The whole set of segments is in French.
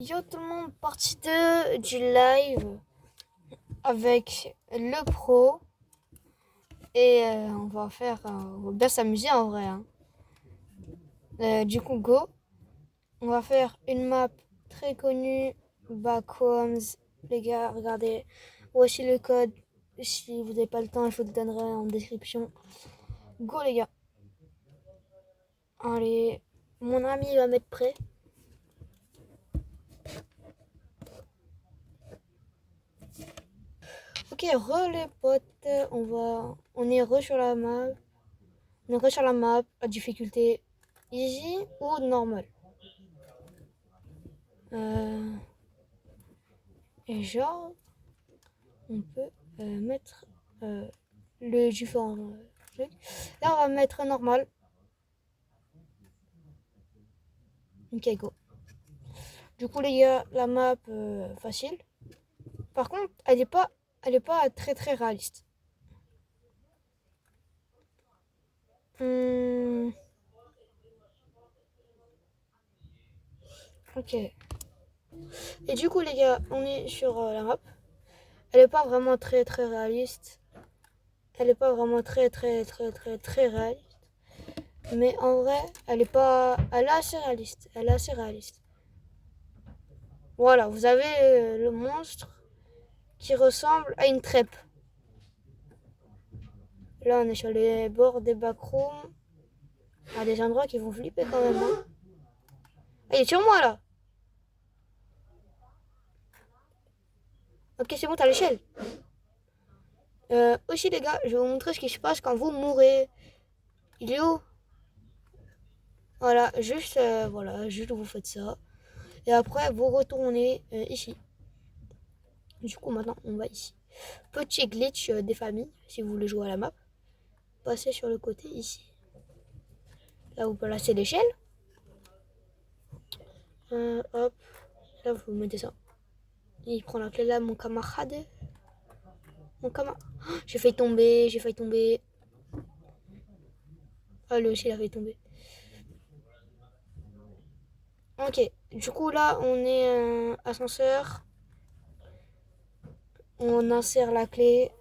Yo tout le monde, partie 2 du live avec le pro et on va bien s'amuser en vrai. Hein. Du coup, go, on va faire une map très connue, Backhomes. Les gars, regardez, voici le code. Si vous n'avez pas le temps, je vous le donnerai en description. Go les gars. Allez, mon ami va mettre prêt. Ok, les potes, on est re sur la map. On est re sur la map, à difficulté easy ou normal. Et genre, on peut mettre le différent truc. Là, on va mettre normal. Ok, go. Du coup, les gars, la map facile. Par contre, elle est pas très très réaliste. Ok. Et du coup, les gars, on est sur la map. Elle est pas vraiment très très réaliste. Elle est pas vraiment très très très très très réaliste. Mais en vrai, elle est assez réaliste. Elle est assez réaliste. Voilà, vous avez le monstre qui ressemble à une trêpe. Là, on est sur les bords des backrooms. À des endroits qui vont flipper quand même. Hein. Ah, il est sur moi là. Ok, c'est bon, t'as l'échelle. Aussi, les gars, je vais vous montrer ce qui se passe quand vous mourrez. Il est où? Voilà, juste vous faites ça. Et après, vous retournez ici. Du coup, maintenant, on va ici. Petit glitch des familles, si vous voulez jouer à la map. Passez sur le côté ici. Là, vous placez l'échelle. Hop, là, vous mettez ça. Il prend la clé là, mon camarade. Mon camarade. Oh, j'ai failli tomber. Ah, lui aussi, il a failli tomber. Ok, du coup, là, on est ascenseur. On insère la clé.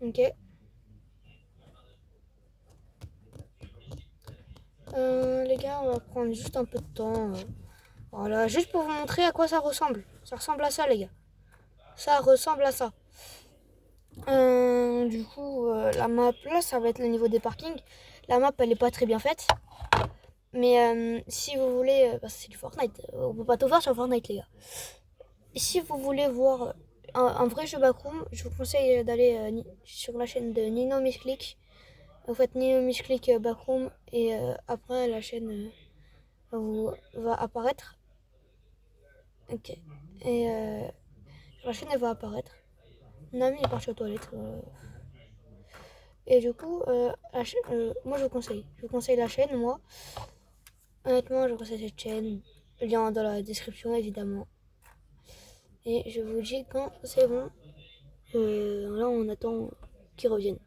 Ok. Les gars, on va prendre juste un peu de temps. Voilà, juste pour vous montrer à quoi ça ressemble. Ça ressemble à ça, les gars. Ça ressemble à ça. Du coup, la map, là, ça va être le niveau des parkings. La map, elle est pas très bien faite. Mais si vous voulez, parce que c'est du Fortnite, on peut pas tout faire sur Fortnite, les gars. Si vous voulez voir un vrai jeu backroom, je vous conseille d'aller sur la chaîne de Nino Misclick. Vous faites Nino Misclick backroom et après la chaîne va apparaître. Ok. Et la chaîne elle va apparaître. Mon ami est parti aux toilettes. Et du coup, moi je vous conseille. Je vous conseille la chaîne, moi. Honnêtement, je vous conseille cette chaîne. Lien dans la description, évidemment. Et je vous dis quand c'est bon. Là, on attend qu'ils reviennent.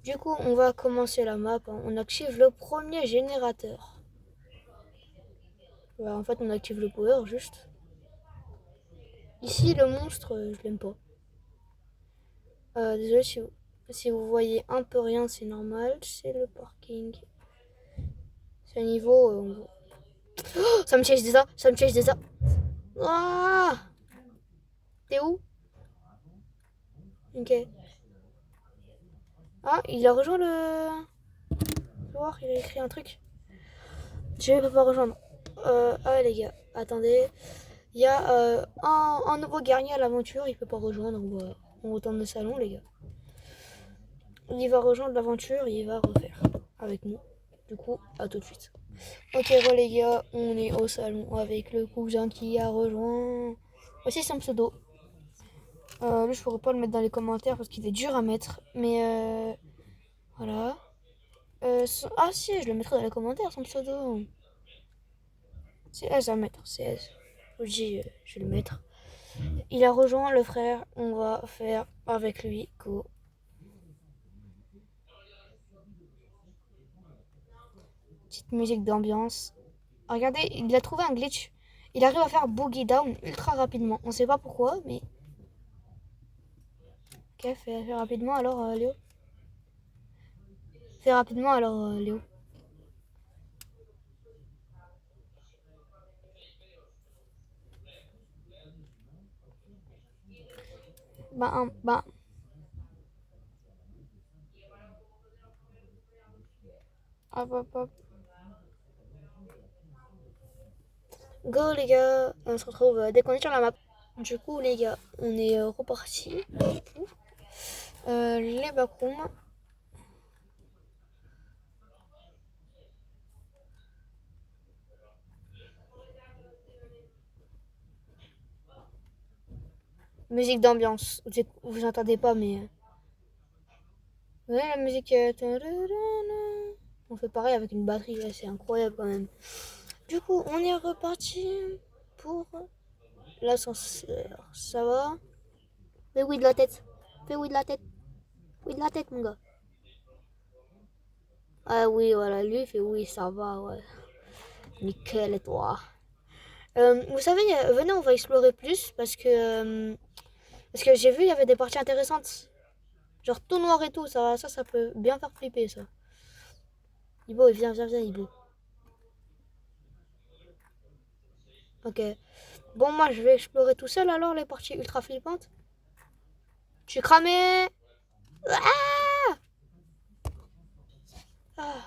Du coup, on va commencer la map. Hein. On active le premier générateur. En fait, on active le power juste. Ici, le monstre, je l'aime pas. Désolé si vous voyez un peu rien, c'est normal. C'est le parking. C'est un niveau. Oh, ça me chase des ça. Ah, t'es où? Ok. Ah, il a rejoint le. Je vais voir, il a écrit un truc. Je ne peux pas rejoindre. Les gars, attendez. Il y a un nouveau guerrier à l'aventure, il peut pas rejoindre. On retourne au salon, les gars. Il va rejoindre l'aventure et il va refaire avec nous. Du coup, à tout de suite. Ok, bon, les gars, on est au salon avec le cousin qui a rejoint. Voici son pseudo. Lui, je pourrais pas le mettre dans les commentaires parce qu'il est dur à mettre. Mais voilà. Ah si, je le mettrai dans les commentaires, son pseudo. C'est S à mettre, c'est S. Je vous dis, je vais le mettre. Il a rejoint le frère, on va faire avec lui. Go. Petite musique d'ambiance. Regardez, il a trouvé un glitch. Il arrive à faire boogie down ultra rapidement. On sait pas pourquoi, mais... Ok, fais rapidement alors, Léo. Fais rapidement alors, Léo. Bah. Hop. Go les gars, on se retrouve dès qu'on est sur la map. Du coup les gars, on est reparti. Les backrooms. Musique d'ambiance. Vous entendez pas mais... Vous voyez la musique... On fait pareil avec une batterie, là, c'est incroyable quand même. Du coup, on est reparti pour l'ascenseur. Ça va? Fais oui de la tête. Fais oui de la tête. Oui de la tête mon gars. Ah oui, voilà, lui il fait oui, ça va, ouais. Nickel et toi. Vous savez, venez, on va explorer plus parce que j'ai vu il y avait des parties intéressantes. Genre tout noir et tout, ça peut bien faire flipper ça. Ibo, viens, Ibo. Ok. Bon, moi je vais explorer tout seul alors les parties ultra flippantes. Je suis cramé. Ah, ah,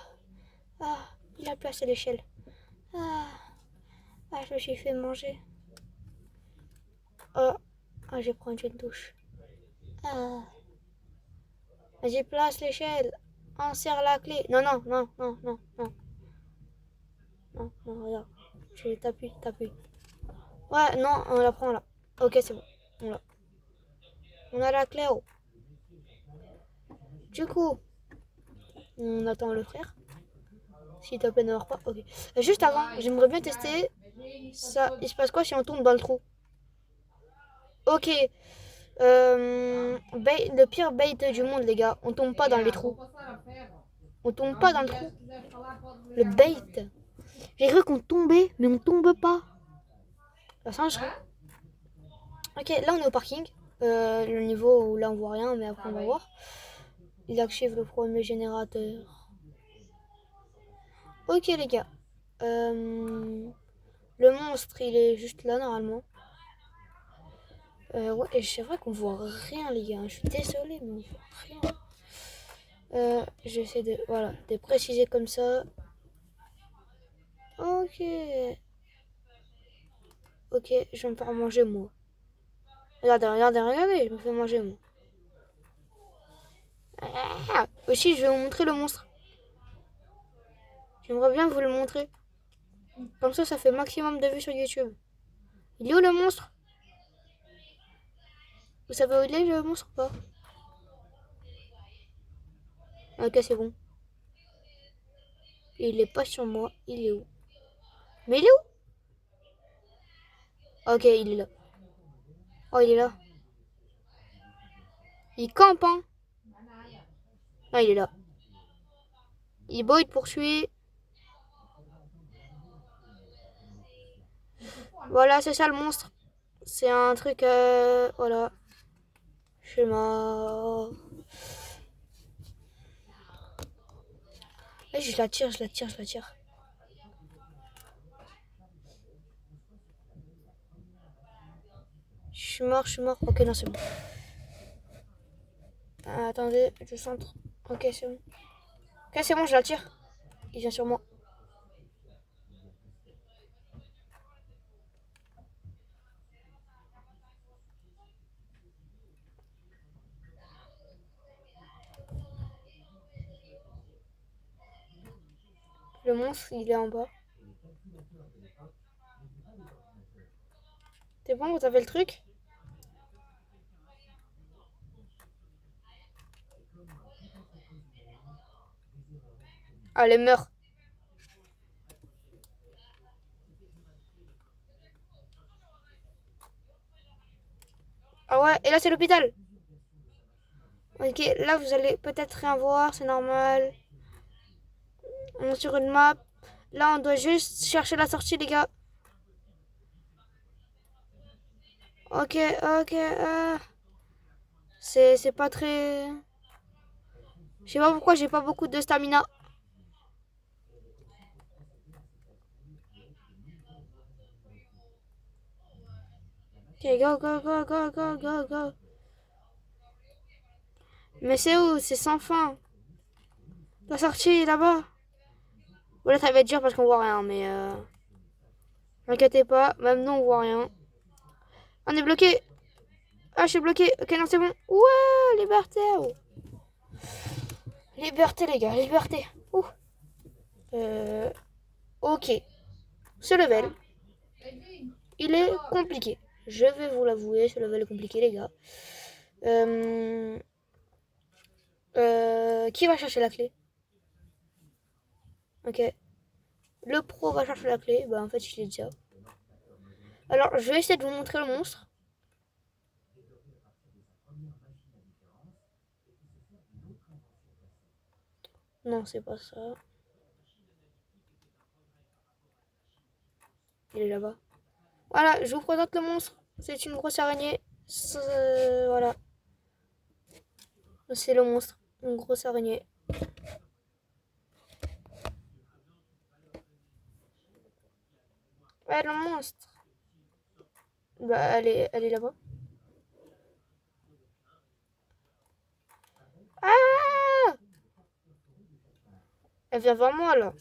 ah, il a placé l'échelle. Ah, je me suis fait manger. Oh, je vais prendre une douche. Ah. Vas-y, place l'échelle. Insère la clé. Non, regarde. T'appuies. Ouais, non, on la prend là. Ok, c'est bon. On a la clé. Oh. Du coup, on attend le frère. S'il te plaît, ne meurt pas. Ok. Juste avant, j'aimerais bien tester ça. Il se passe quoi si on tombe dans le trou? Ok. Le pire bait du monde, les gars. On tombe pas dans les trous. On tombe pas dans le trou. Le bait. J'ai cru qu'on tombait, mais on tombe pas. Ça changerait. Ok, là on est au parking. Le niveau où là on voit rien, mais après on va voir. Il active le premier générateur. Ok les gars. Le monstre il est juste là normalement. Ouais, et c'est vrai qu'on voit rien les gars. Je suis désolée, mais on voit rien. J'essaie de préciser comme ça. Ok. Ok, je vais me faire manger moi. Regardez, je me fais manger moi. Ah, aussi, je vais vous montrer le monstre. J'aimerais bien vous le montrer. Comme ça fait maximum de vues sur YouTube. Il est où le monstre? Vous savez où il est le monstre ou pas? Ok, c'est bon. Il est pas sur moi. Il est où? Mais il est où? Ok, il est là. Oh, il est là. Il campe, hein? Ah, il est là. Il poursuit. Voilà, c'est ça le monstre. C'est un truc, voilà. Je suis mort. Et je la tire. Je suis mort. Ok, non, c'est bon. Attendez, je centre. Ok, c'est bon. Ok, c'est bon, je la tire. Il vient sur moi. Le monstre, il est en bas. C'est bon, vous avez le truc? Allez, meurs. Ah ouais, et là c'est l'hôpital. Ok, là vous allez peut-être rien voir, c'est normal. On est sur une map. Là, on doit juste chercher la sortie, les gars. Ok, ok. C'est pas très... Je sais pas pourquoi j'ai pas beaucoup de stamina. Ok, go, go, go, go, go, go, go. Mais c'est où? C'est sans fin. La sortie, là-bas. Voilà, ça va être dur parce qu'on voit rien, mais... N'inquiétez pas, même nous, on voit rien. On est bloqué. Ah, je suis bloqué. Ok, non, c'est bon. Ouais, liberté. Oh. Liberté, les gars, liberté. Ouh. Ok. Ce level, il est compliqué. Je vais vous l'avouer, ce level est compliqué, les gars. Qui va chercher la clé? Ok. Le pro va chercher la clé. Bah, en fait, je l'ai déjà. Alors, je vais essayer de vous montrer le monstre. Non, c'est pas ça. Il est là-bas. Voilà, je vous présente le monstre. C'est une grosse araignée. Voilà. C'est le monstre. Une grosse araignée. Ouais, le monstre. Bah, elle est là-bas. Ah! Elle vient vers moi, là.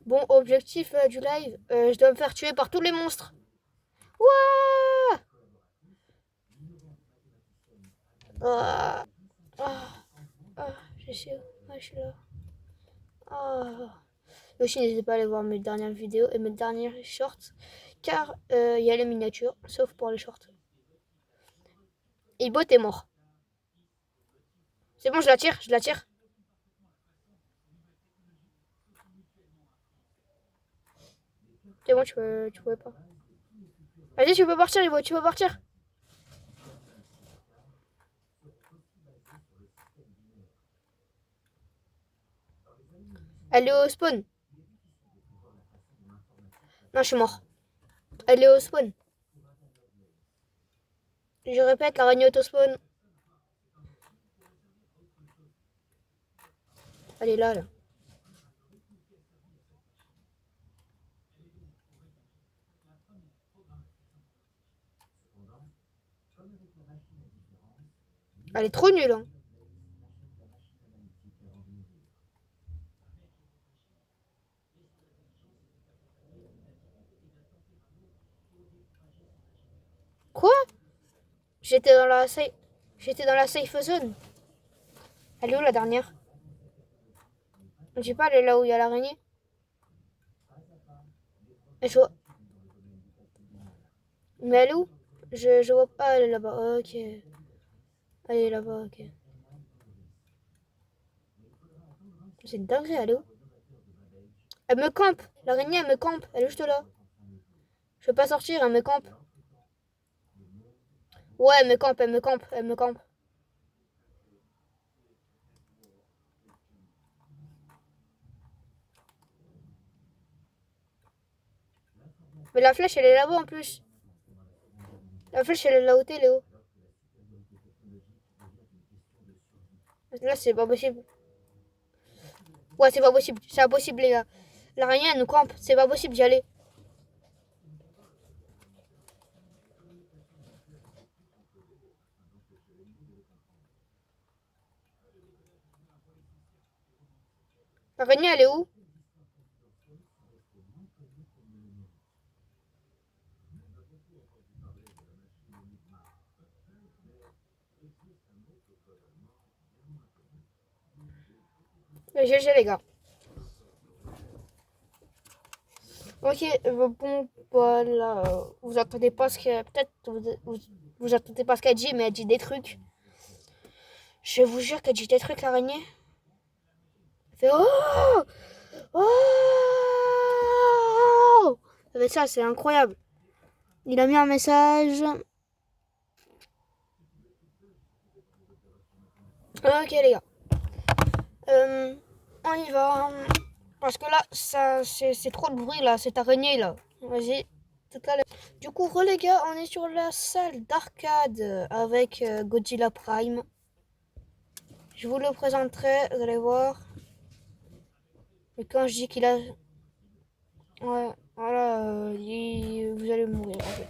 Bon, objectif du live. Je dois me faire tuer par tous les monstres. Ouah! Ah! Ah! Ah! Je suis où? Ah, je suis là. Ah! Aussi, n'hésitez pas à aller voir mes dernières vidéos et mes dernières shorts. Car il y a les miniatures, sauf pour les shorts. Et Bot est mort. C'est bon, je la tire, je la tire. C'est bon, tu pouvais pas. Vas-y, tu peux partir, Ivo, tu peux partir. Elle est au spawn. Non, je suis mort. Elle est au spawn. Je répète, l'araignée est au spawn. Elle est là, là. Elle est trop nulle, hein. Quoi? J'étais dans la safe... J'étais dans la safe zone. Elle est où la dernière? Je sais pas, elle est là où il y a l'araignée. Je vois... Mais elle est où? Je vois pas, elle est là-bas. Ok. Elle est là-bas, ok. C'est une dinguerie, elle est où? Elle me campe. L'araignée, elle me campe. Elle est juste là. Je peux pas sortir, elle me campe. Ouais, elle me campe, elle me campe, elle me campe. Mais la flèche, elle est là-bas en plus. La flèche, elle est là où t'es, Léo. Là, c'est pas possible. Ouais, c'est pas possible. C'est impossible, les gars. L'araignée, elle nous campe. C'est pas possible d'y aller. L'araignée, elle est où? GG, les gars. Ok, bon, voilà. Vous attendez pas ce que. Peut-être vous attendez pas ce qu'elle dit, mais elle dit des trucs. Je vous jure qu'elle dit des trucs, l'araignée. Elle fait oh! Oh! Avec ça, c'est incroyable. Il a mis un message. Ok, les gars. On y va. Parce que là, ça, c'est trop de bruit là, cette araignée là. Vas-y. Du coup, les gars, on est sur la salle d'arcade avec Godzilla Prime. Je vous le présenterai, vous allez voir. Et quand je dis qu'il a... Ouais, voilà, vous allez mourir en fait.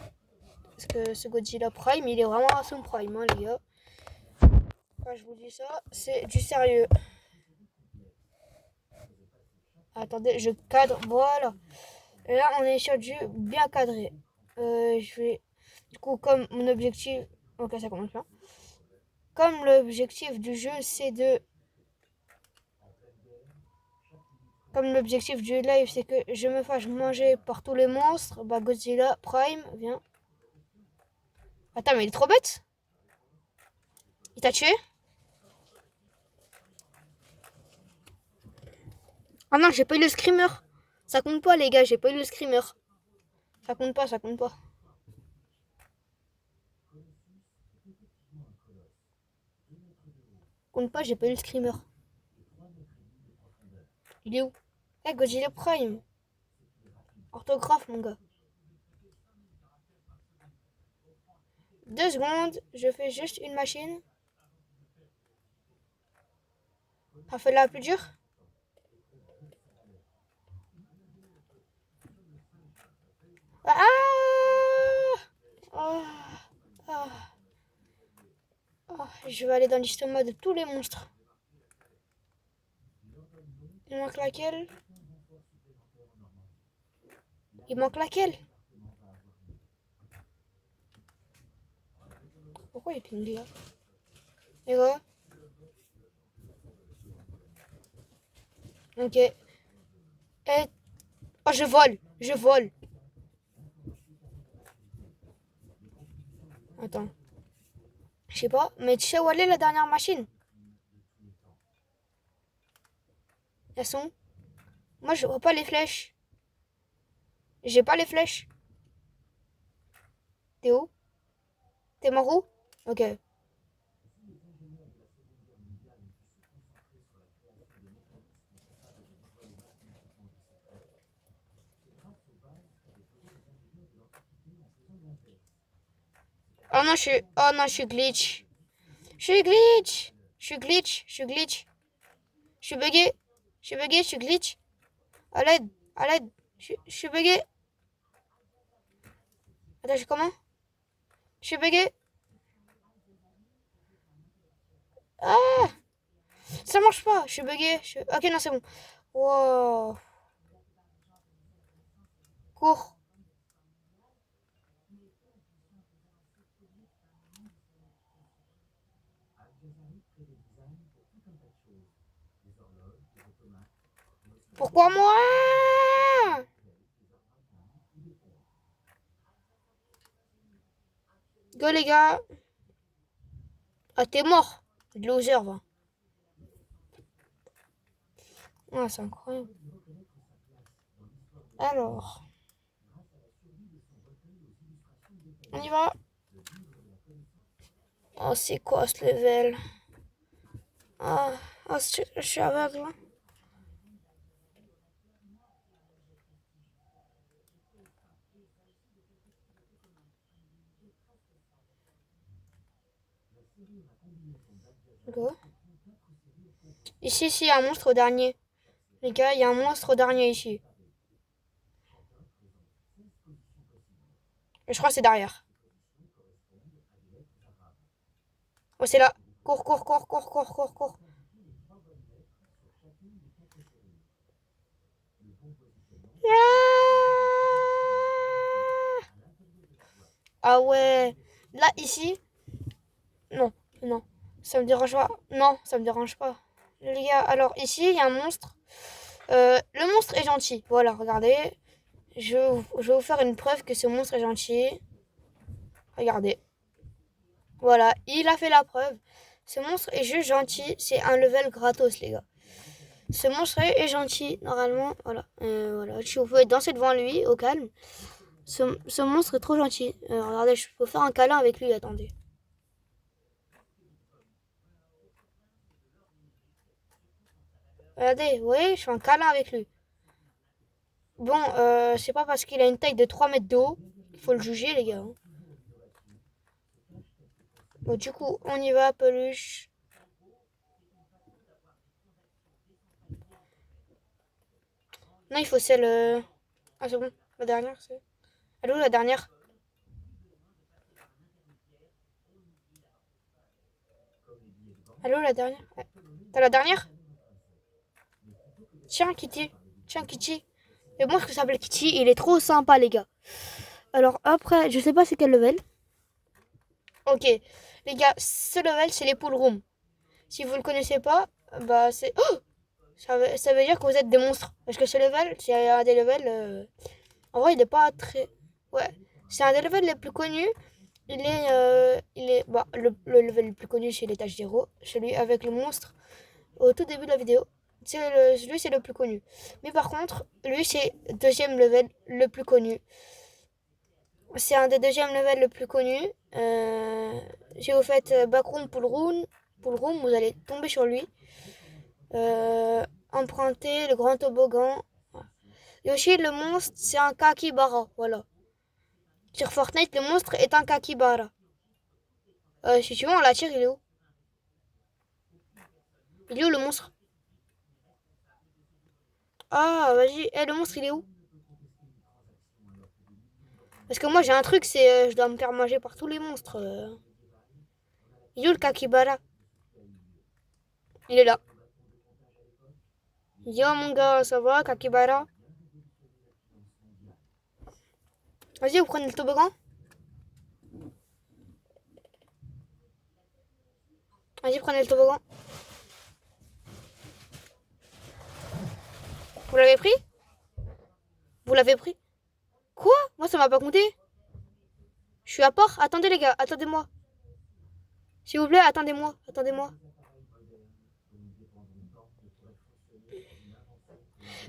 Parce que ce Godzilla Prime, il est vraiment à son prime, hein, les gars. Quand je vous dis ça, c'est du sérieux. Attendez, je cadre, voilà. Et là, on est sur du bien cadré. Je vais... Du coup, comme mon objectif... Ok, ça commence bien. Comme l'objectif du jeu, c'est de... Comme l'objectif du live, c'est que je me fasse manger par tous les monstres, bah Godzilla Prime, viens. Attends, mais il est trop bête. Il t'a tué? Ah non, j'ai pas eu le screamer. Ça compte pas, les gars, j'ai pas eu le screamer. Ça compte pas, ça compte pas. Compte pas, j'ai pas eu le screamer. Il est où? Eh, Godzilla Prime. Orthographe, mon gars. 2 secondes, je fais juste une machine. Ça fait la plus dure. Ah, ah, ah, ah. Je vais aller dans l'estomac de tous les monstres. Il manque laquelle? Il manque laquelle? Pourquoi il ping là? Et quoi? Ok. Et... Oh, je vole! Je vole! Attends. Je sais pas, mais tu sais où elle est la dernière machine? Elles sont? Moi, je vois pas les flèches. J'ai pas les flèches. T'es où? T'es mort où? Ok. Oh non, Oh non, je suis glitch. Je suis glitch. Je suis glitch. Je suis glitch. Je suis bugué. Je suis bugué, je suis glitch. À l'aide. À l'aide. Je suis bugué. Attends, je comment? Je suis bugué. Ah! Ça marche pas. Je suis bugué. Ok, non, c'est bon. Wow. Cours. Pourquoi moi? Go, les gars. Ah, t'es mort. De loser, va. Ah, c'est incroyable. Alors. On y va. Oh, c'est quoi ce level? Ah, oh, je suis aveugle. Go. Ici, il y a un monstre au dernier. Les gars, il y a un monstre au dernier ici. Et je crois que c'est derrière. Oh, c'est là. Cours, cours, cours, cours, cours, cours, cours. Ah ouais. Là, ici. Non, non. Ça me dérange pas. Non, ça me dérange pas. Les gars, alors ici, il y a un monstre. Le monstre est gentil. Voilà, regardez. Je vais vous faire une preuve que ce monstre est gentil. Regardez. Voilà, il a fait la preuve. Ce monstre est juste gentil. C'est un level gratos, les gars. Ce monstre est gentil, normalement. Voilà. Voilà. Si vous pouvez danser devant lui, au calme. Ce monstre est trop gentil. Regardez, je peux faire un câlin avec lui. Attendez. Regardez, vous voyez, je fais un câlin avec lui. Bon, c'est pas parce qu'il a une taille de 3 mètres de haut qu'il faut le juger, les gars. Hein. Bon, du coup, on y va, peluche. Non, il faut celle... Ah, c'est bon. La dernière, c'est... Allô, la dernière? Allô, la dernière? Ouais. T'as la dernière? Tiens, Kitty. Tiens, Kitty. Et moi, je s'appelle Kitty. Il est trop sympa, les gars. Alors, après, je sais pas c'est quel level. Ok. Les gars, ce level, c'est les pool rooms. Si vous le connaissez pas, bah, c'est... Oh, ça veut dire que vous êtes des monstres. Parce que ce level, c'est un des levels... En vrai, il est pas très... Ouais. C'est un des levels les plus connus. Bah, le level le plus connu, c'est l'étage 0. Celui avec le monstre au tout début de la vidéo. Lui, c'est le plus connu. Mais par contre, lui, c'est deuxième level le plus connu. C'est un des deuxièmes levels le plus connu. Si vous faites backroom, pull room, vous allez tomber sur lui. Emprunter le grand toboggan. Et aussi, le monstre, c'est un Kakibara. Voilà. Sur Fortnite, le monstre est un Kakibara. Si tu veux, on l'attire, il est où? Il est où le monstre? Ah, vas-y. Le monstre, il est où? Parce que moi, j'ai un truc, c'est je dois me faire manger par tous les monstres. Il est où le Kakibara? Il est là. Yo, mon gars, ça va, Kakibara? Vas-y, vous prenez le toboggan. Vas-y, prenez le toboggan. Vous l'avez pris? Vous l'avez pris? Quoi? Moi, ça m'a pas compté. Je suis à part. Attendez, les gars, attendez-moi. S'il vous plaît, attendez-moi. Attendez-moi.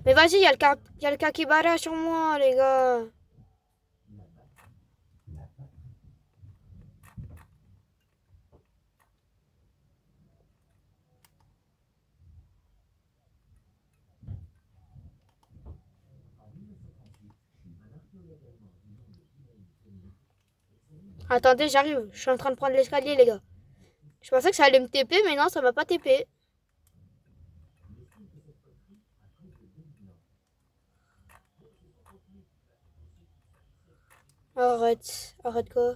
Mais vas-y, y a le Kakibara sur moi, les gars. Attendez, j'arrive. Je suis en train de prendre l'escalier, les gars. Je pensais que ça allait me TP, mais non, ça m'a pas TP. Arrête. Arrête quoi?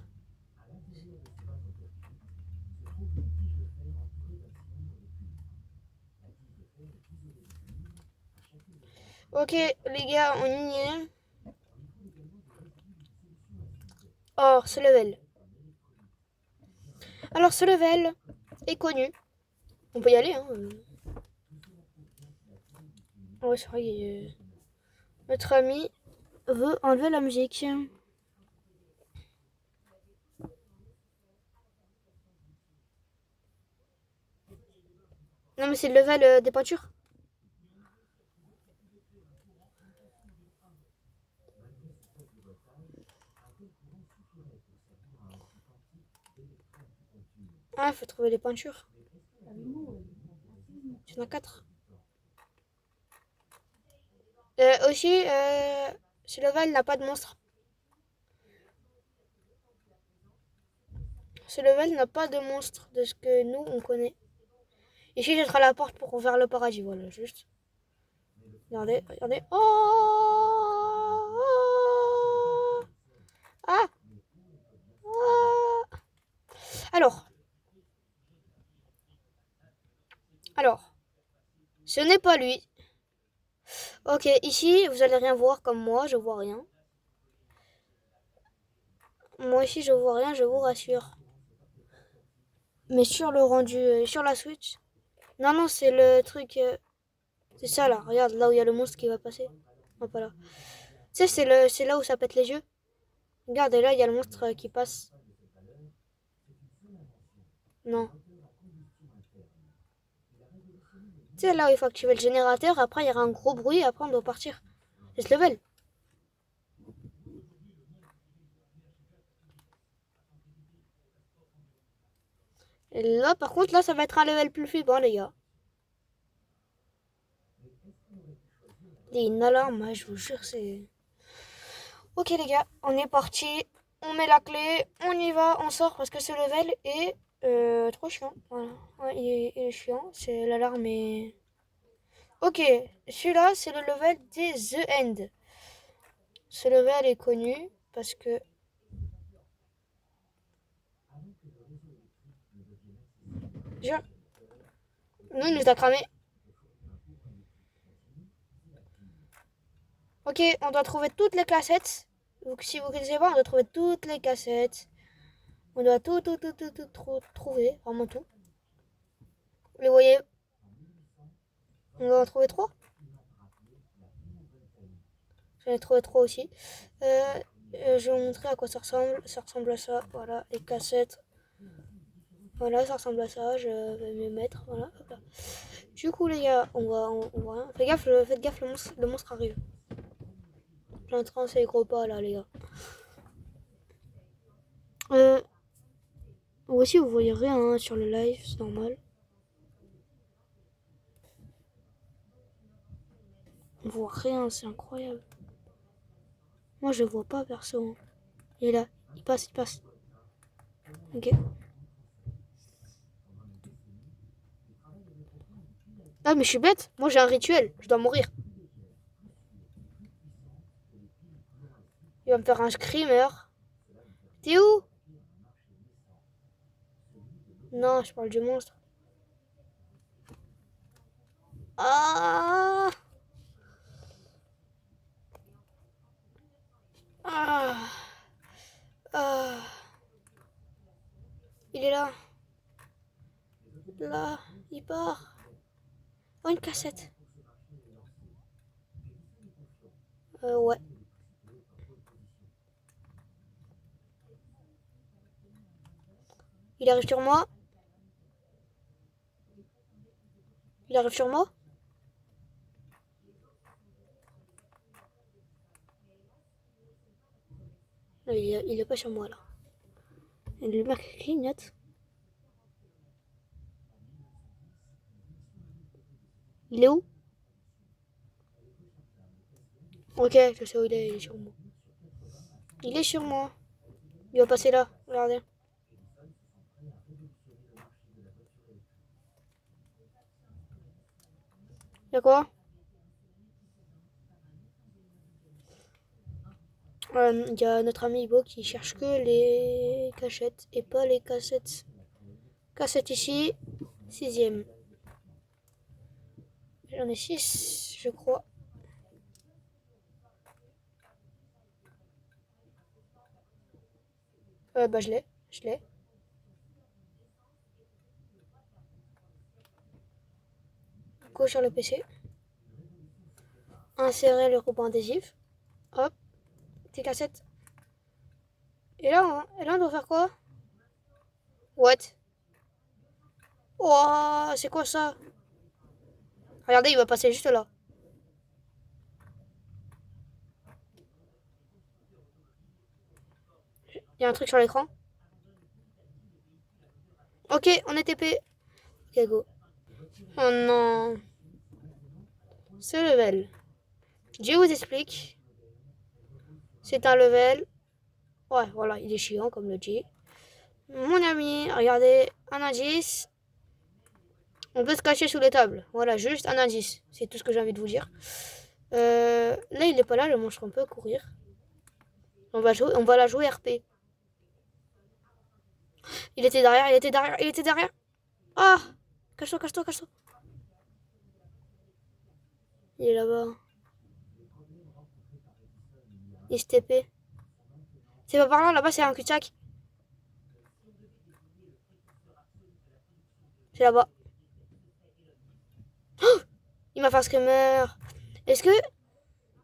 Ok, les gars, on y est. Or, ce level. Alors, ce level est connu. On peut y aller, hein. Ouais, c'est vrai. Notre ami veut enlever la musique. Non, mais c'est le level des peintures. Ah, il faut trouver les peintures. Il y en a 4. Aussi, ce level n'a pas de monstre. Ce level n'a pas de monstre de ce que nous, on connaît. Ici, je serai à la porte pour ouvrir le paradis. Voilà, juste. Regardez, regardez. Oh, ah, ah. Alors, alors, ce n'est pas lui. Ok, ici, vous allez rien voir comme moi, je vois rien. Moi ici, je vois rien, je vous rassure. Mais sur le rendu, sur la Switch. Non, non, c'est le truc. C'est ça là, regarde, là où il y a le monstre qui va passer. Non, pas là. Tu sais, c'est là où ça pète les yeux. Regarde, et là, il y a le monstre qui passe. Non. Tu sais, là où il faut activer le générateur, après, il y aura un gros bruit, et après, on doit partir. C'est ce level. Et là, par contre, là, ça va être un level plus flippant, les gars. Une alarme, ouais, je vous jure, c'est... Ok les gars, on est parti. On met la clé, on y va, on sort parce que ce level est trop chiant. Voilà, ouais, il est chiant, c'est l'alarme est... Ok, celui-là c'est le level des The End. Ce level est connu parce que... Jure, nous il nous a cramé. Ok, on doit trouver toutes les cassettes. Donc si vous ne connaissez pas, on doit trouver toutes les cassettes. On doit tout trouver, vraiment tout. Vous les voyez, on doit en trouver 3. J'en ai trouvé 3 aussi. Je vais vous montrer à quoi ça ressemble. Ça ressemble à ça, voilà, les cassettes. Voilà, ça ressemble à ça, je vais me mettre, voilà. Hop là. Du coup les gars, on va... Faites gaffe, le monstre arrive. J'ai un train, c'est les gros pas là les gars. Aussi vous voyez rien hein, sur le live, c'est normal. On voit rien, c'est incroyable. Moi je vois pas perso. Hein. Il est là, il passe. Ok. Ah mais je suis bête, moi j'ai un rituel, je dois mourir. Il va me faire un screamer. T'es où? Non, je parle du monstre. Ah, ah, ah. Il est là. Là, il part. Oh, une cassette. Ouais. Il arrive sur moi. Il arrive sur moi. Non, il est pas sur moi là. Et le mec clignote. Il est où? Ok, je sais où il est sur moi. Il est sur moi. Il va passer là, regardez. Y'a quoi? Il y a notre ami Ibo qui cherche que les cachettes et pas les cassettes. Cassette ici, 6ème. J'en ai 6, je crois. Bah je l'ai. Go sur le PC. Insérer le ruban adhésif. Hop, tes cassettes. Et là on doit faire quoi? What? Oh, c'est quoi ça? Regardez, il va passer juste là. Il y a un truc sur l'écran. Ok, on est TP. Ok, go. Oh non. Ce level. Je vous explique. C'est un level. Ouais, voilà, il est chiant, comme le dit. Mon ami, regardez, un indice. On peut se cacher sous les tables. Voilà, juste un indice. C'est tout ce que j'ai envie de vous dire. Là, il est pas là, le monstre, on peut courir. On va la jouer RP. Il était derrière. Ah! Cache-toi. Il est là-bas. Il se TP. C'est pas par là-bas, c'est un cul-de-sac. C'est là-bas. Il m'a fait un screamer. Est-ce que.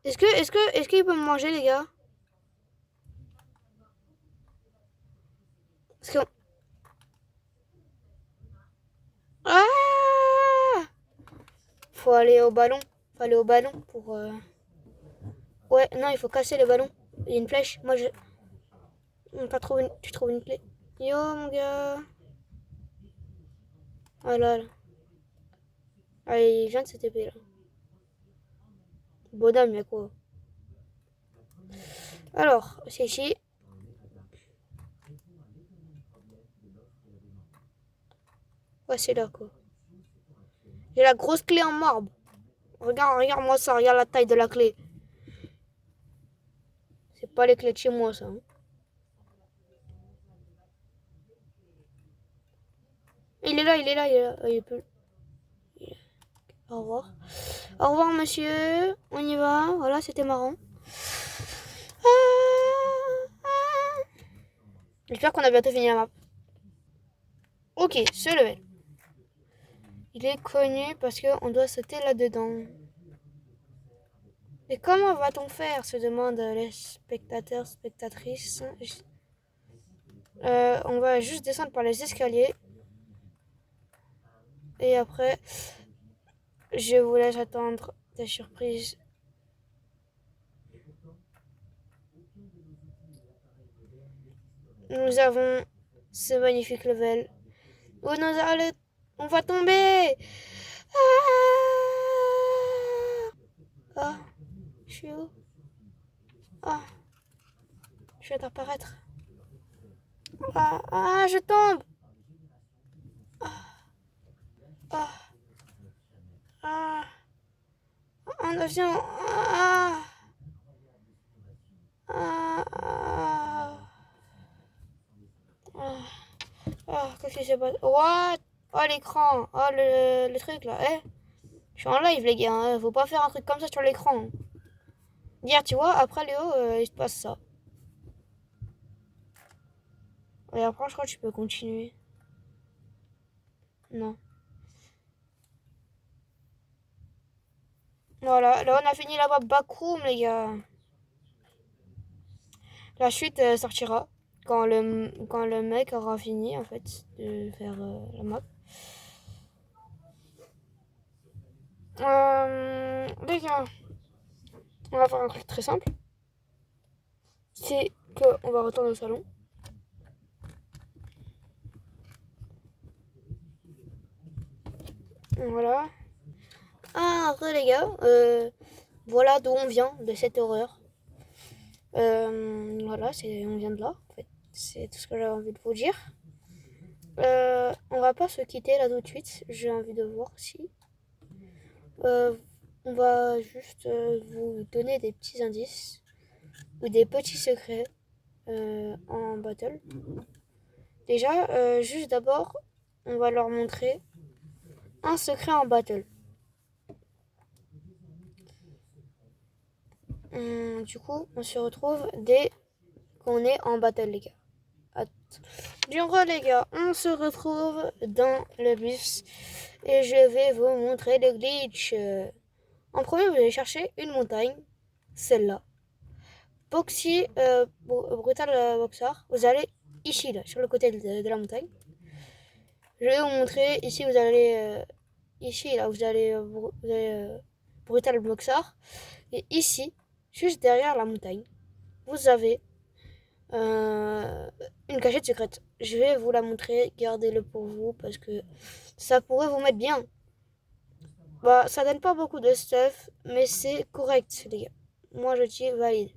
Est-ce qu'il peut me manger, les gars? Parce que. Ah! Faut aller au ballon. Pour. Ouais, non, il faut casser le ballon. Il y a une flèche. Moi, je. Pas trouvé une... Tu trouves une clé. Yo, mon gars. Ah là. Allez, il vient de se TP là. Bonhomme, y'a quoi? Alors, c'est ici. Ouais, c'est là, quoi. J'ai la grosse clé en marbre. Regarde-moi ça, regarde la taille de la clé. C'est pas les clés de chez moi, ça. Hein. Il est là, il est là, il est là. Il peut... Au revoir. Au revoir, monsieur. On y va. Voilà, c'était marrant. J'espère qu'on a bientôt fini la map. Ok, ce level. Il est connu parce qu'on doit sauter là-dedans. Et comment va-t-on faire se demandent les spectateurs, spectatrices. On va juste descendre par les escaliers. Et après, je vous laisse attendre des surprises. Nous avons ce magnifique level où on va tomber. Ah, je suis où? Ah, je vais apparaître. Ah, je tombe. Ah, ah, en avion. Ah, ah, ah, ah, ah, qu'est-ce qui s'est passé? What? Oh, l'écran. Oh, le truc là. Eh, je suis en live, les gars. Hein. Faut pas faire un truc comme ça sur l'écran. Dire, tu vois, après Léo, il se passe ça. Et après, je crois que tu peux continuer. Non. Voilà, là on a fini là-bas backroom, les gars. La suite sortira quand le mec aura fini, en fait, de faire la map. Les gars, on va faire un truc très simple. C'est qu'on va retourner au salon. Voilà. Ah, après les gars, voilà d'où on vient, de cette horreur. Voilà, on vient de là, en fait. C'est tout ce que j'avais envie de vous dire. On va pas se quitter là tout de suite. J'ai envie de voir si. On va juste vous donner des petits indices ou des petits secrets en battle. Déjà, juste d'abord, on va leur montrer un secret en battle. Du coup, on se retrouve dès qu'on est en battle, les gars. Du coup, les gars, on se retrouve dans le bus et je vais vous montrer le glitch. En premier, vous allez chercher une montagne, celle-là. Boxy, Brutal Boxer. Vous allez ici, là, sur le côté de la montagne. Je vais vous montrer. Ici, vous allez. Ici, là, vous allez Brutal Boxer. Et ici, juste derrière la montagne, vous avez une cachette secrète. Je vais vous la montrer. Gardez-le pour vous parce que ça pourrait vous mettre bien. Bah, ça donne pas beaucoup de stuff, mais c'est correct, les gars. Moi, je dis valide.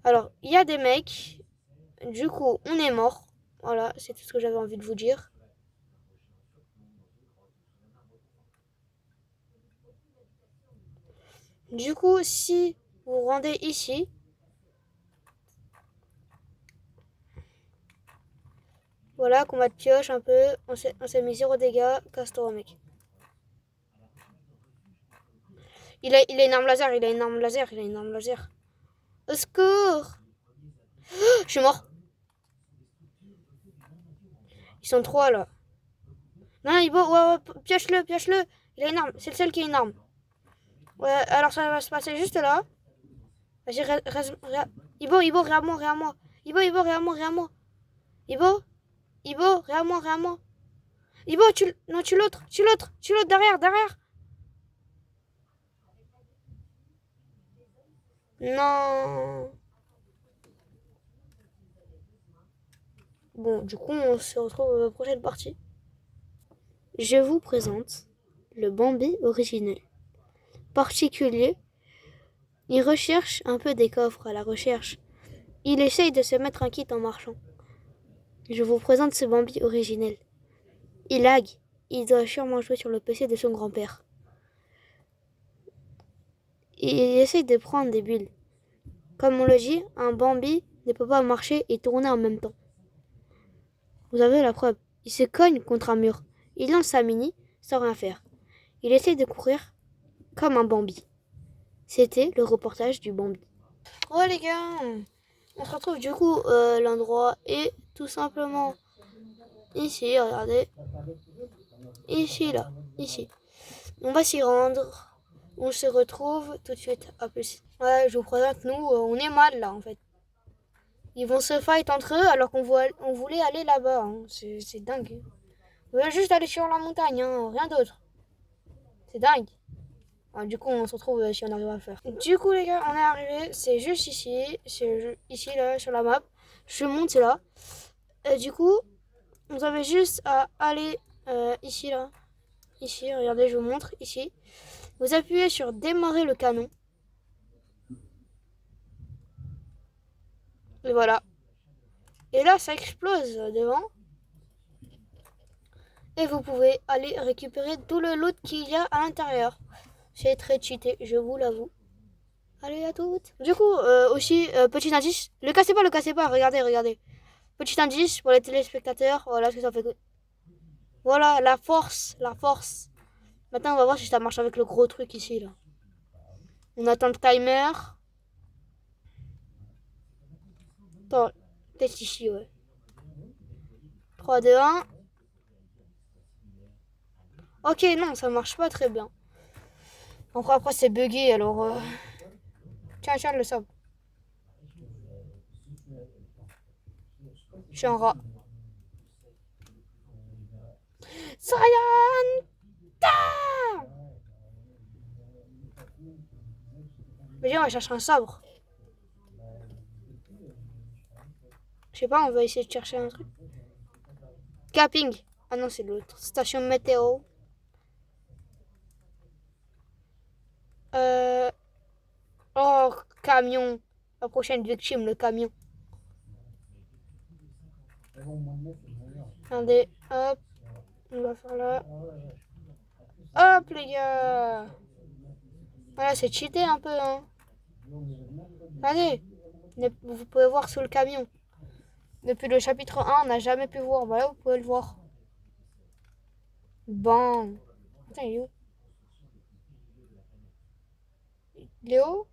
Alors, il y a des mecs. Du coup, on est mort. Voilà, c'est tout ce que j'avais envie de vous dire. Du coup, si vous rendez ici, voilà, combat de pioche un peu. On s'est mis 0 dégâts. Casse-toi, mec. Il a une arme laser, il a une arme laser, il a une arme laser. Au secours! Je suis mort. Ils sont 3 là. Non, Ibo, ouais, pioche-le, pioche-le. Il a une arme, c'est le seul qui a une arme. Ouais, alors ça va se passer juste là. Vas-y, Ibo, réa-moi, réa-moi. Ibo, réa-moi, réa-moi. Ibo, réa-moi, réa-moi. Ibo, non, tu l'autre, derrière, derrière. Non. Bon, du coup, on se retrouve à la prochaine partie. Je vous présente le Bambi originel. Particulier Il recherche un peu des coffres à la recherche. Il essaye de se mettre un kit en marchant. Je vous présente ce Bambi originel. Il lag. Il doit sûrement jouer sur le PC de son grand-père. Il essaye de prendre des bulles. Comme on le dit, un Bambi ne peut pas marcher et tourner en même temps. Vous avez la preuve. Il se cogne contre un mur. Il lance sa mini sans rien faire. Il essaye de courir comme un Bambi. C'était le reportage du Bambi. Oh les gars, on se retrouve du coup, l'endroit est tout simplement ici, regardez. Ici, là, ici. On va s'y rendre. On se retrouve tout de suite. À plus. Ouais, je vous présente, nous, on est mal là en fait. Ils vont se fight entre eux alors qu'on voulait aller là-bas. Hein. C'est dingue. On veut juste aller sur la montagne, hein. Rien d'autre. C'est dingue. Ah, du coup, on se retrouve si on arrive à le faire. Du coup, les gars, on est arrivé. C'est juste ici. C'est ici, là, sur la map. Je monte, c'est là. Et du coup, vous avez juste à aller ici, là. Ici, regardez, je vous montre. Ici. Vous appuyez sur démarrer le canon. Et voilà. Et là, ça explose devant. Et vous pouvez aller récupérer tout le loot qu'il y a à l'intérieur. C'est très cheaté, je vous l'avoue. Allez à toutes. Du coup, aussi, petit indice. Le cassez pas, regardez, regardez. Petit indice pour les téléspectateurs. Voilà ce que ça fait. Voilà, la force, la force. Maintenant, on va voir si ça marche avec le gros truc ici, là. On attend le timer. Attends, test ici, ouais. 3, 2, 1. Ok, non, ça marche pas très bien. Après c'est bugué, alors... Tiens, tiens, le sable. Je suis un rat. Saiyan! Mais viens, on va chercher un sabre. Je sais pas, on va essayer de chercher un truc. Camping. Ah non, c'est l'autre. Station météo. Oh, camion. La prochaine victime, le camion. Attendez, hop. On va faire là. Hop, les gars. Voilà, c'est cheaté un peu, hein. Allez. Vous pouvez voir sous le camion. Depuis le chapitre 1, on n'a jamais pu voir. Voilà, vous pouvez le voir. Bon. Attends, il est où? Léo?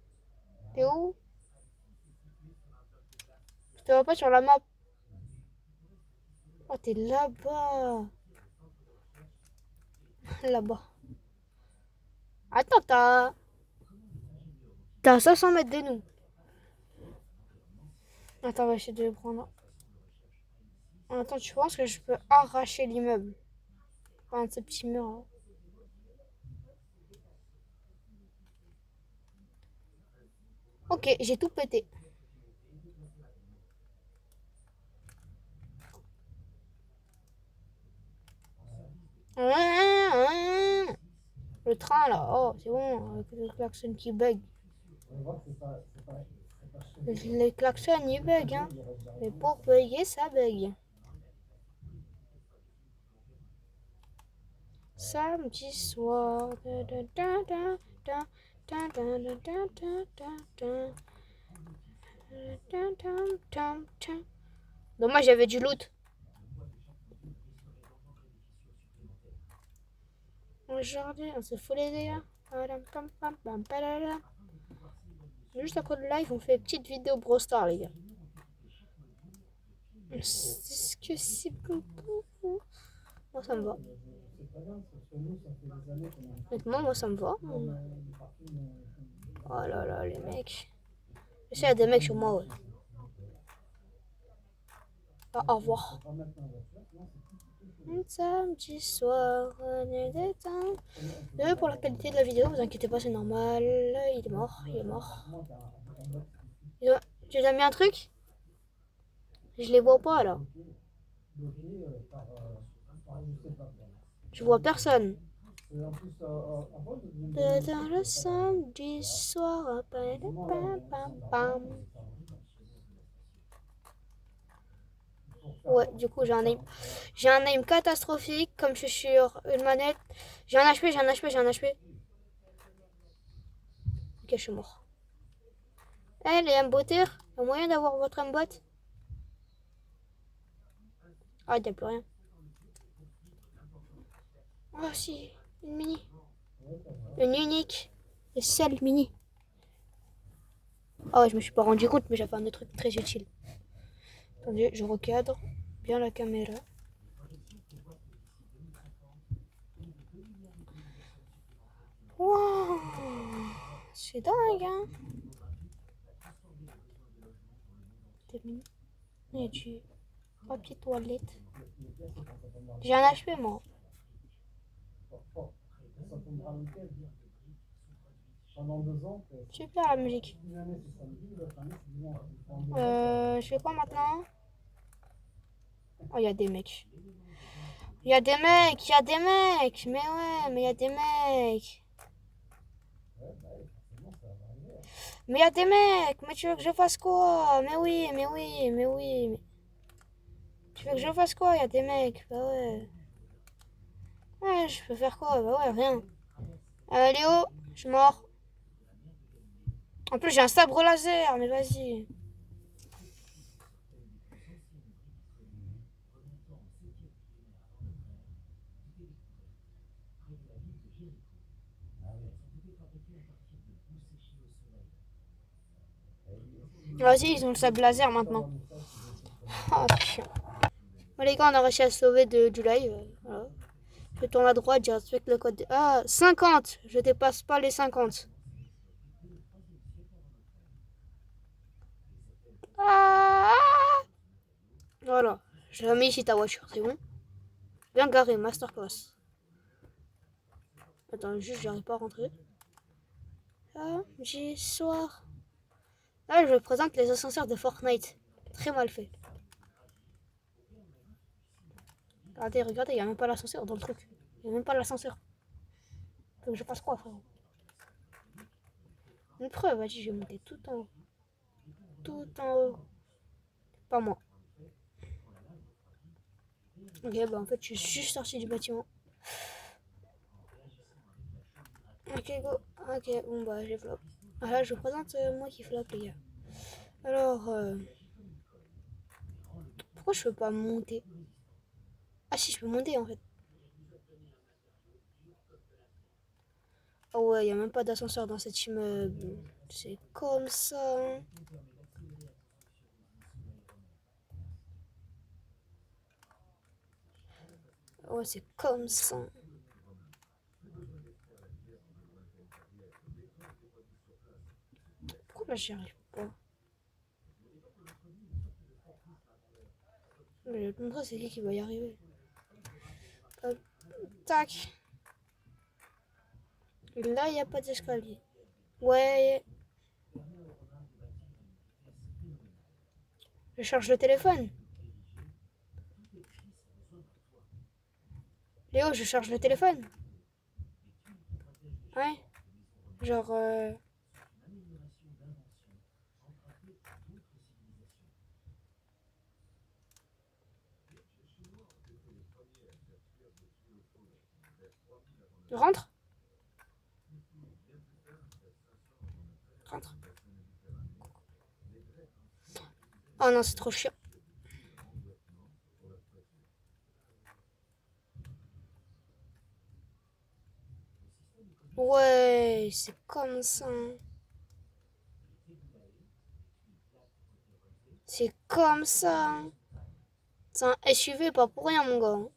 Léo? Je te vois pas sur la map. Oh, t'es là-bas. Là-bas. Attends, t'as 500 mètres de nous. Attends, on va essayer de le prendre. Attends, tu penses que je peux arracher l'immeuble? Enfin, ce petit mur. Hein. Ok, j'ai tout pété. Le train là, oh c'est bon, avec le klaxon qui bug. Le klaxon il bug, hein. Mais pour bugger, ça bug. Samedi soir. Dommage, j'avais du loot. Aujourd'hui, on se fout les dégâts. Juste après le live, on fait une petite vidéo Brawl Stars, les gars. Est-ce que c'est bon pour vous? Moi, ça me va. Honnêtement, moi, ça me va. Oh là là, les mecs. Je sais, il y a des mecs sur moi, ouais. Ah, au revoir. Un samedi soir, on est détente. Pour la qualité de la vidéo, vous inquiétez pas, c'est normal. Il est mort, il est mort. Tu as mis un truc? Je les vois pas là. Je vois personne. Dans le samedi soir. Pam, pam, pam. Ouais, du coup, j'ai un aim catastrophique. Comme je suis sur une manette. J'ai un HP, j'ai un HP, j'ai un HP. Ok, je suis mort. Eh, les M-botters, il y a moyen d'avoir votre M-bot? Ah, y'a plus rien. Oh, si, une mini. Une unique et seule mini. Ah ouais, je me suis pas rendu compte, mais j'ai fait un autre truc très utile. Attendez, je recadre bien la caméra. Wow, c'est dingue, hein. Des mini et du papier toilette. J'ai un HP, moi. Super la musique. Je fais quoi maintenant? Oh, il y a des mecs. Il y a des mecs, il y a des mecs. Mais ouais, mais il y a des mecs. Mais il y a des mecs. Mais tu veux que je fasse quoi? Mais oui, mais oui, mais oui. Tu veux que je fasse quoi? Il y a des mecs. Bah ouais. Ouais, je peux faire quoi? Bah ouais, rien. Léo, je suis mort. En plus, j'ai un sabre laser, mais vas-y. Vas-y, ils ont le sabre laser maintenant. Oh putain. Bon, les gars, on a réussi à se sauver du live. Voilà. Je tourne à droite, je respecte le code. Ah, 50. Je dépasse pas les 50. Ah, voilà. J'ai mis ici ta voiture, c'est bon. Bien garé, masterclass. Attends, juste, j'arrive pas à rentrer. Ah, j'ai soir. Là, je présente les ascenseurs de Fortnite. Très mal fait. Regardez, regardez, il n'y a même pas l'ascenseur dans le truc. Il n'y a même pas l'ascenseur. Faut que je fasse quoi, frérot? Une preuve, vas-y, je vais monter tout en haut. Tout en haut. Pas moi. Ok, bah en fait, je suis juste sorti du bâtiment. Ok, go. Ok, bon, bah, j'ai flop. Ah là, je vous présente moi qui flop, les gars. Alors, pourquoi je peux pas monter? Ah si, je peux monter en fait. Oh ouais, il n'y a même pas d'ascenseur dans cet immeuble. C'est comme ça. Ouais, c'est comme ça. Pourquoi là j'y arrive pas? Je vais te montrer c'est qui va y arriver. Hop, tac. Et là, il n'y a pas d'escalier. Ouais, je charge le téléphone. Léo, je charge le téléphone. Ouais. Genre, rentre. Rentre. Oh non, c'est trop chiant. Ouais, c'est comme ça. C'est comme ça. C'est un SUV, pas pour rien, mon gars.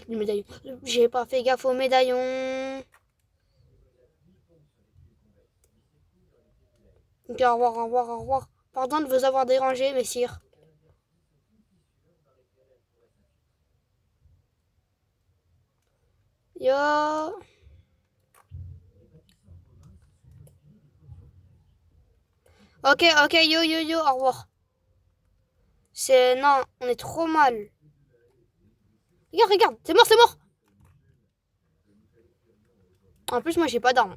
Le médaillon. J'ai pas fait gaffe au médaillon. Ok, au revoir, au revoir, au revoir. Pardon de vous avoir dérangé, messire. Yo. Ok, ok, yo, yo, yo, au revoir. Non, on est trop mal. Regarde, regarde, c'est mort, c'est mort. En plus, moi, j'ai pas d'armes.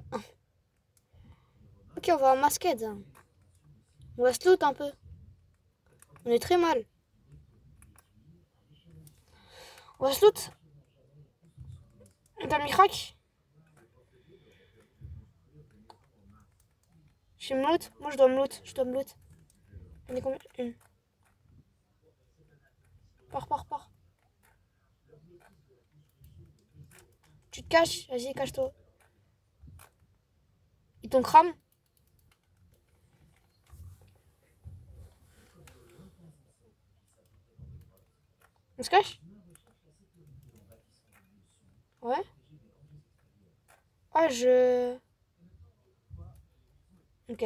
Ok, on va en masquette. On va se loot un peu. On est très mal. On va se loot. T'as le micrac. Je me loot. Moi, je dois me loot. Je dois me loot. On est combien? Une. Pars, pars, pars. Tu te caches. Vas-y, cache-toi. Ils t'ont crame. On se cache? Ouais. Ah, je... Ok.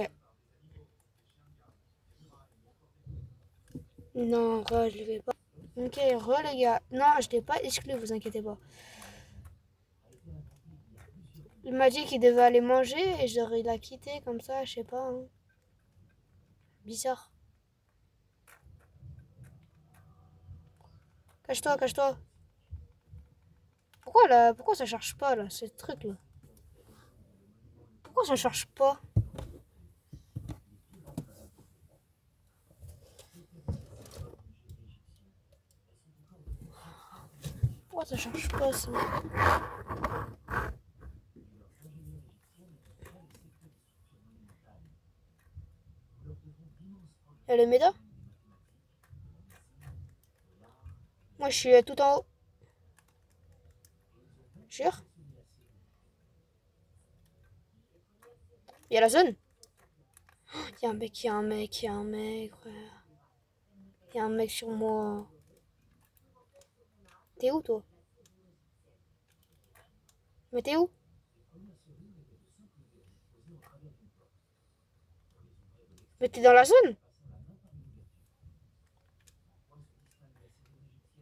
Non, je le vais pas. Ok, les gars. Non, je l'ai pas exclu, vous inquiétez pas. Il m'a dit qu'il devait aller manger et il a quitté comme ça, je sais pas. Hein. Bizarre. Cache-toi, cache-toi. Pourquoi là? Pourquoi ça charge pas là, ce truc là? Pourquoi ça charge pas? Pourquoi ça charge pas ça? Y'a le méda? Moi je suis tout en haut. Jure? Y'a la zone? Y'a un mec, y'a un mec, y'a un mec, frère. Y'a un mec sur moi. T'es où toi? Mais t'es où? Mais t'es dans la zone?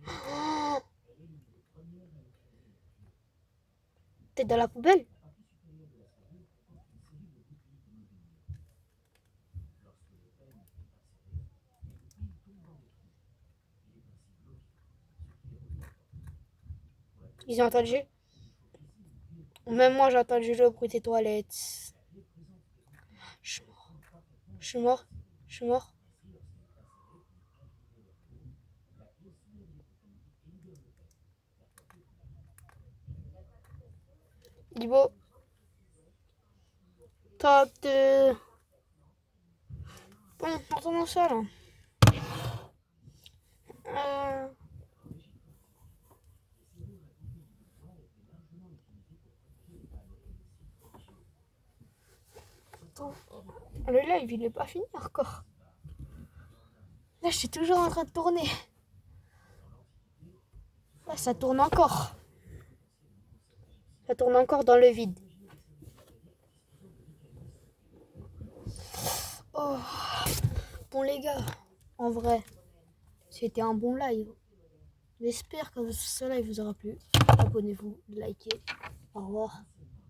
Oh, t'es dans la poubelle? Ils ont entendu? Même moi j'ai entendu le bruit des toilettes. Je suis mort. Je suis mort. Je suis mort. Libo. Top 2. Bon, retournons ça là. Euh... Attends. Le live il est pas fini encore. Là je suis toujours en train de tourner. Là ça tourne encore. Ça tourne encore dans le vide. Oh. Bon les gars, en vrai, c'était un bon live. J'espère que ce live vous aura plu. Abonnez-vous, likez. Au revoir.